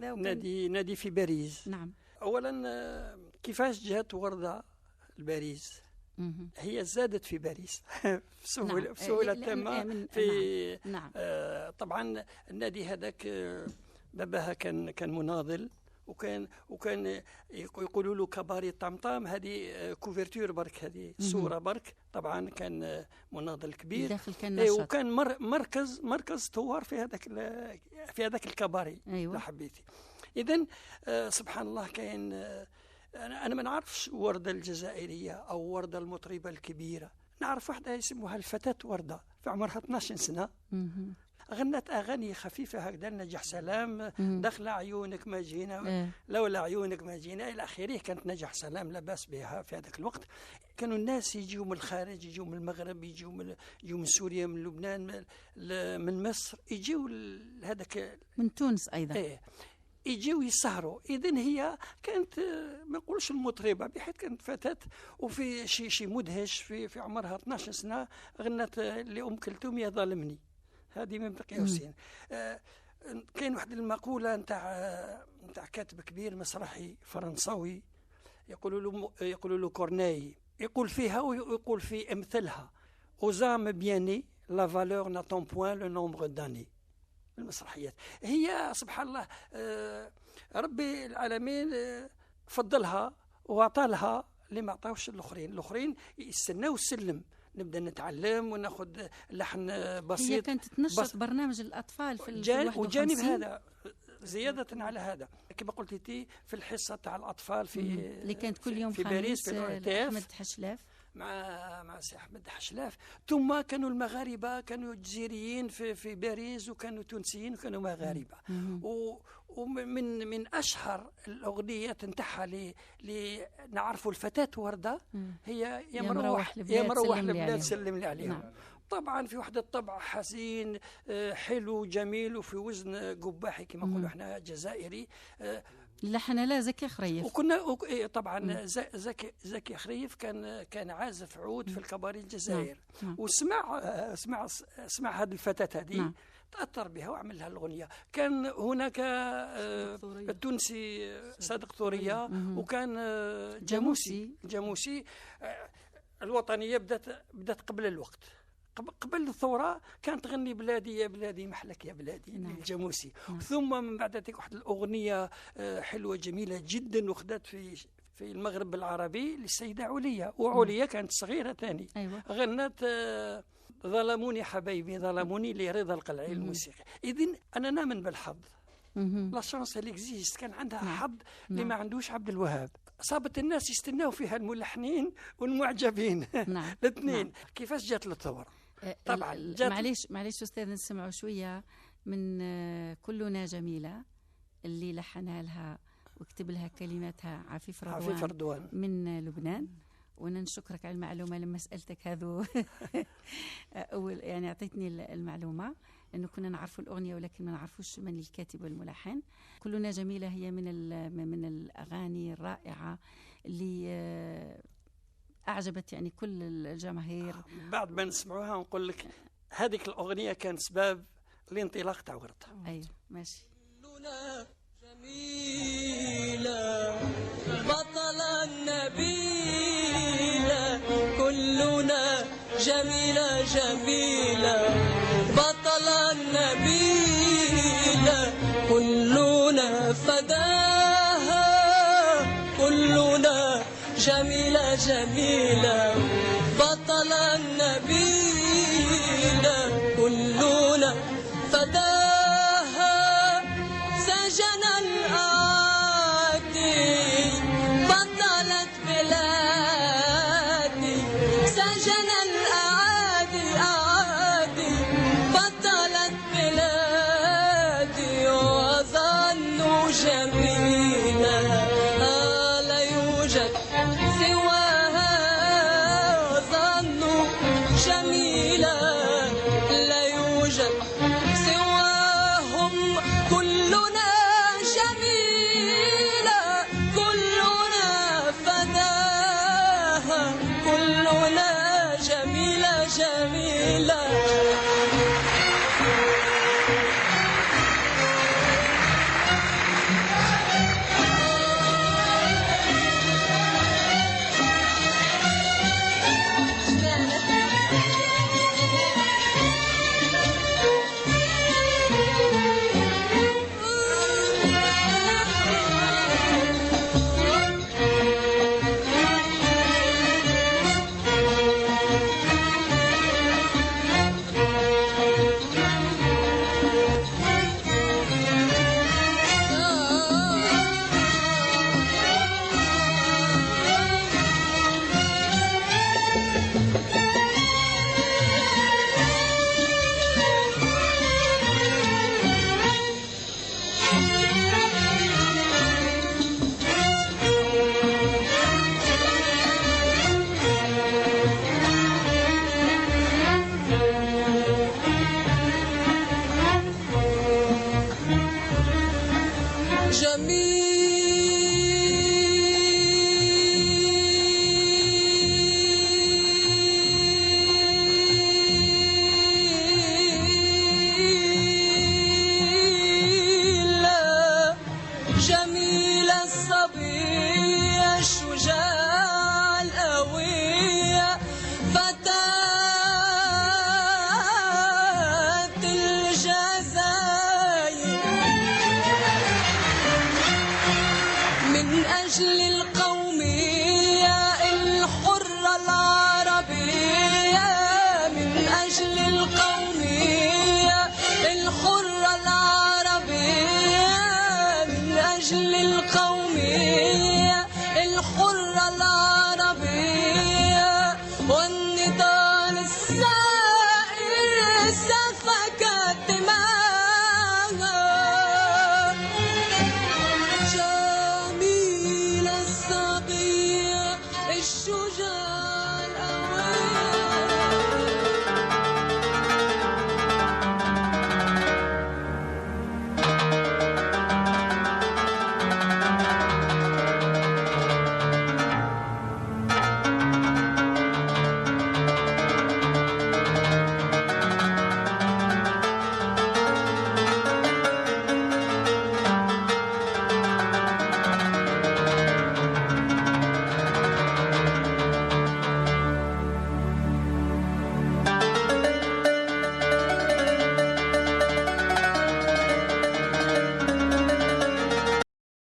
نادي في باريس. نعم. أولا كيفاش جات وردة لباريس؟ هي زادت في باريس بسهولة تامة. في نعم. طبعا النادي هذاك باباها كان مناضل، وكان يقولوا له كباري طمطام. هذه كوفرتور برك، هذه صورة برك. طبعا كان مناضل كبير داخل، كان نشط. وكان مركز ثوار في هذاك الكباري. أيوة. لا حبيتي. إذن سبحان الله كاين أنا ما نعرفش وردة الجزائرية أو وردة المطربة الكبيرة. نعرف واحدة يسموها الفتاة وردة، في عمرها 12 سنة. غنت أغاني خفيفة هكذا، نجح سلام، دخل عيونك ما جينا، لولا عيونك ما جينا إلى آخره. كانت نجح سلام لا بأس بها في هذاك الوقت. كانوا الناس يجيوا من الخارج، يجيوا من المغرب، يجيوا من سوريا، من لبنان، من مصر، يجيوا هذاك من تونس أيضا. يجيوا يسهروا. إذن هي كانت ما نقولش المطربة، بحيث كانت فتاة وفي شيء مدهش. في عمرها 12 سنة غنت لأم كلثوم يا ظالمني، هذه من بقي حسين. كاين واحد المقولة نتاع كاتب كبير مسرحي فرنساوي يقولوا له كورناي، يقول فيها ويقول في امثلها: اوزام بياني لا فالور ناتون بوين لو نومبر داني. المسرحيات هي سبحان الله ربي العالمين فضلها وعطالها اللي ما عطاوش الآخرين يستناو السلم، نبدا نتعلم وناخذ لحن بسيط. هي كانت تنشط برنامج الأطفال في وجانب هذا زيادة على هذا كما قلت انت في الحصة تاع الأطفال في اللي كانت كل يوم في باريس في أحمد حشلاف مع سي أحمد حشلاف. ثم كانوا المغاربة، كانوا جزائريين في باريس، وكانوا تونسيين وكانوا مغاربة. ومن أشهر الأغنيات نتاعها اللي نعرفوا الفتاة وردة هي يا مروح لبلاد سلم لي عليهم. نعم. طبعا في واحد الطبع حزين حلو جميل، وفي وزن قباحي كما نقولوا احنا جزائري. لحن لا زكي خريف. وكنا طبعا زكي خريف كان عازف عود في الكباري الجزائر. وسمع هذه الفتاة هذه. تأثر بها وعمل لها الأغنية. كان هناك التونسي صادق ثورية، وكان جاموسي. الوطنية بدأت قبل الوقت، قبل الثورة. كانت تغني بلادي يا بلادي محلك يا بلادي الجاموسي. ثم من بعد ذلك واحد الأغنية حلوة جميلة جدا، وخدت في المغرب العربي للسيدة عليا. وعليا كانت صغيرة ثاني. أيوة. غنت ظلموني حبايبي ظلموني لرضا القلعي الموسيقي. إذن أنا نؤمن بالحظ. لا شانس اللي اكزيست. كان عندها حظ اللي ما عندوش عبد الوهاب. صابت الناس يستناوا فيها الملحنين والمعجبين. الاثنين. كيفاش جات للثورة؟ طبعا معليش أستاذ، نسمعوا شوية من كلنا جميلة اللي لحنها لها وكتب لها كلماتها عفيف رضوان من لبنان. وانا نشكرك على المعلومه لما سالتك هذو يعني اعطيتني المعلومه انه كنا نعرفوا الاغنيه ولكن ما نعرفوش من الكاتب والملحن. كلنا جميله هي من الاغاني الرائعه اللي اعجبت يعني كل الجماهير. بعد ما نسمعوها نقول لك هذيك الاغنيه كانت سبب الانطلاق تاع وردة. ايوه ماشي. جميلة بطلة النبيلة، كلنا جميلة بطلة النبيلة، كلنا فداها، كلنا جميلة بطلة النبيلة، كلنا فداها، سجن الأعادي بطلت بلادي، سجن الأعادي بطلت بلادي، وظنوا جميلة لا يوجد سواها، وظنوا جميلة لا يوجد سواهم، كلنا جميل جميلة الصبية الشجاعة القوية فتاة الجزائر من أجل القومية الحرة العربية من أجل القومية الحرة العربية من أجل القومية